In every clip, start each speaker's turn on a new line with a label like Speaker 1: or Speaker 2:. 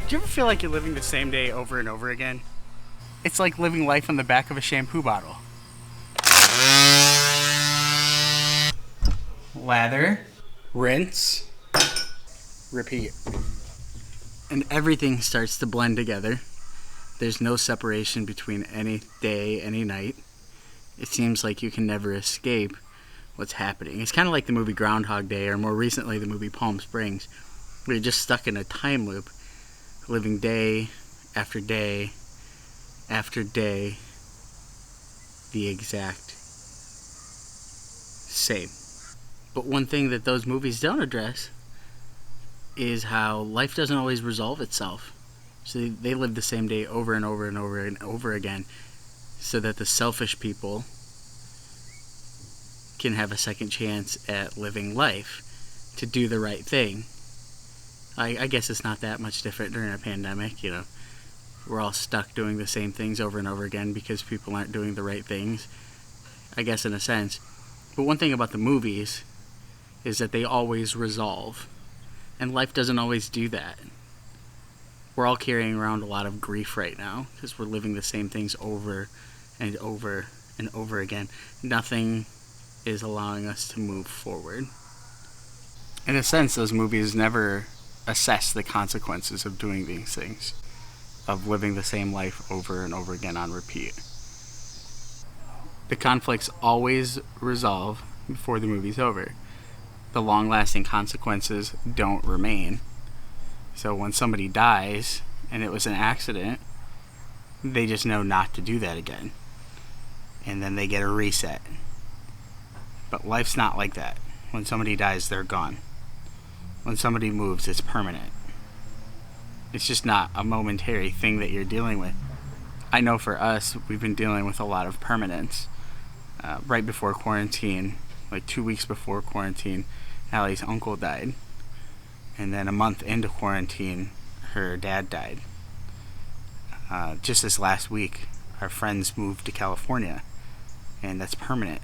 Speaker 1: Do you ever feel like you're living the same day over and over again? It's like living life on the back of a shampoo bottle. Lather, rinse, repeat. And everything starts to blend together. There's no separation between any day, any night. It seems like you can never escape what's happening. It's kind of like the movie Groundhog Day, or more recently the movie Palm Springs, where you're just stuck in a time loop, living day after day after day, the exact same. But one thing that those movies don't address is how life doesn't always resolve itself. So they live the same day over and over and over and over again, so that the selfish people can have a second chance at living life to do the right thing. I guess it's not that much different during a pandemic, you know. We're all stuck doing the same things over and over again because people aren't doing the right things, I guess, in a sense. But one thing about the movies is that they always resolve, and life doesn't always do that. We're all carrying around a lot of grief right now because we're living the same things over and over and over again. Nothing is allowing us to move forward. In a sense, those movies never assess the consequences of doing these things, of living the same life over and over again on repeat. The conflicts always resolve before the movie's over. The long-lasting consequences don't remain. So when somebody dies and it was an accident, they just know not to do that again. And then they get a reset. But life's not like that. When somebody dies, they're gone. When somebody moves, it's permanent. It's just not a momentary thing that you're dealing with. I know for us, we've been dealing with a lot of permanence. Right before quarantine, like 2 weeks before quarantine, Allie's uncle died. And then a month into quarantine, her dad died. Just this last week, our friends moved to California, and that's permanent.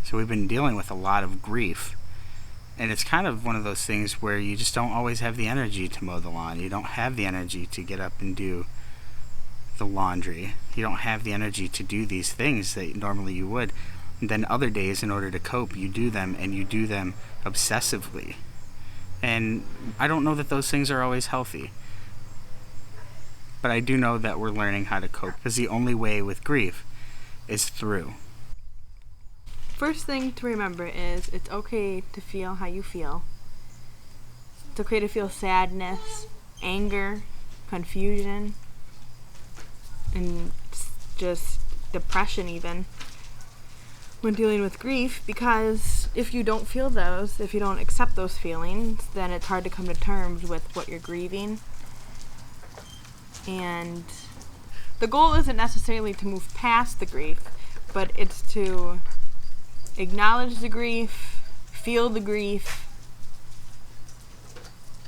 Speaker 1: So we've been dealing with a lot of grief. And it's kind of one of those things where you just don't always have the energy to mow the lawn. You don't have the energy to get up and do the laundry. You don't have the energy to do these things that normally you would. And then other days, in order to cope, you do them, and you do them obsessively. And I don't know that those things are always healthy. But I do know that we're learning how to cope, because the only way with grief is through.
Speaker 2: First thing to remember is it's okay to feel how you feel. It's okay to feel sadness, anger, confusion, and just depression even when dealing with grief, because if you don't feel those, if you don't accept those feelings, then it's hard to come to terms with what you're grieving. And the goal isn't necessarily to move past the grief, but it's to acknowledge the grief, feel the grief,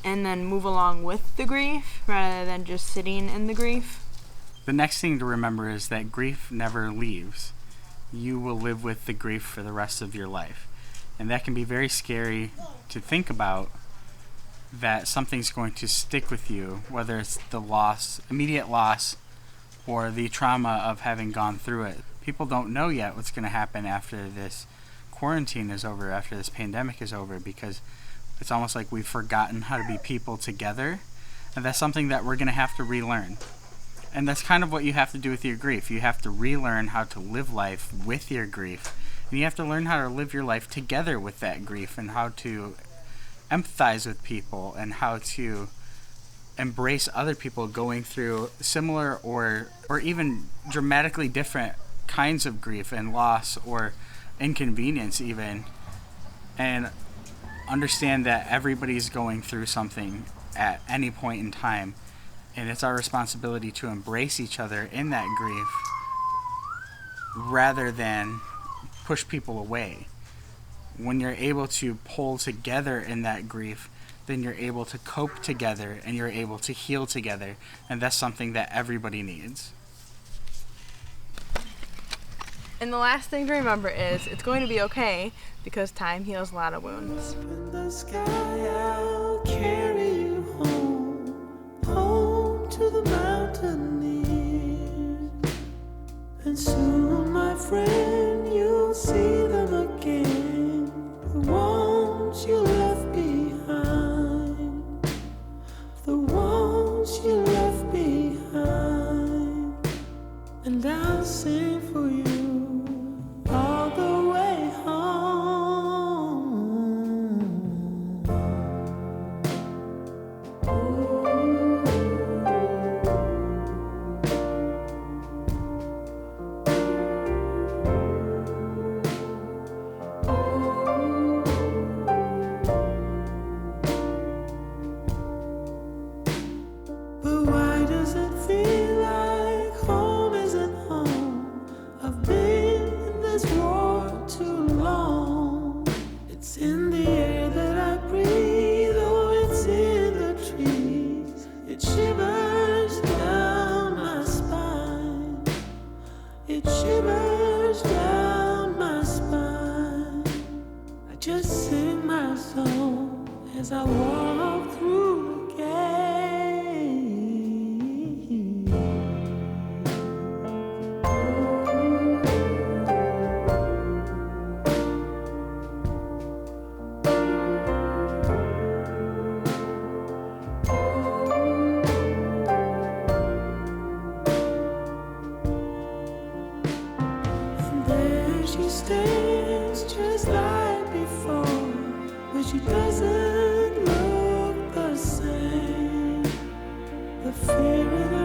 Speaker 2: and then move along with the grief rather than just sitting in the grief.
Speaker 1: The next thing to remember is that grief never leaves. You will live with the grief for the rest of your life. And that can be very scary to think about, that something's going to stick with you, whether it's the loss, immediate loss, or the trauma of having gone through it. People don't know yet what's going to happen after this quarantine is over, after this pandemic is over, because it's almost like we've forgotten how to be people together, and that's something that we're going to have to relearn. And that's kind of what you have to do with your grief. You have to relearn how to live life with your grief, and you have to learn how to live your life together with that grief, and how to empathize with people, and how to embrace other people going through similar or even dramatically different kinds of grief and loss or inconvenience even, and understand that everybody's going through something at any point in time, and it's our responsibility to embrace each other in that grief rather than push people away. When you're able to pull together in that grief, then you're able to cope together and you're able to heal together, and that's something that everybody needs.
Speaker 2: And the last thing to remember is it's going to be okay, because time heals a lot of wounds.
Speaker 3: Up in the sky, I'll carry you home. as I walk through the gate. And there she stands just like before, but she doesn't look the same. The fear in her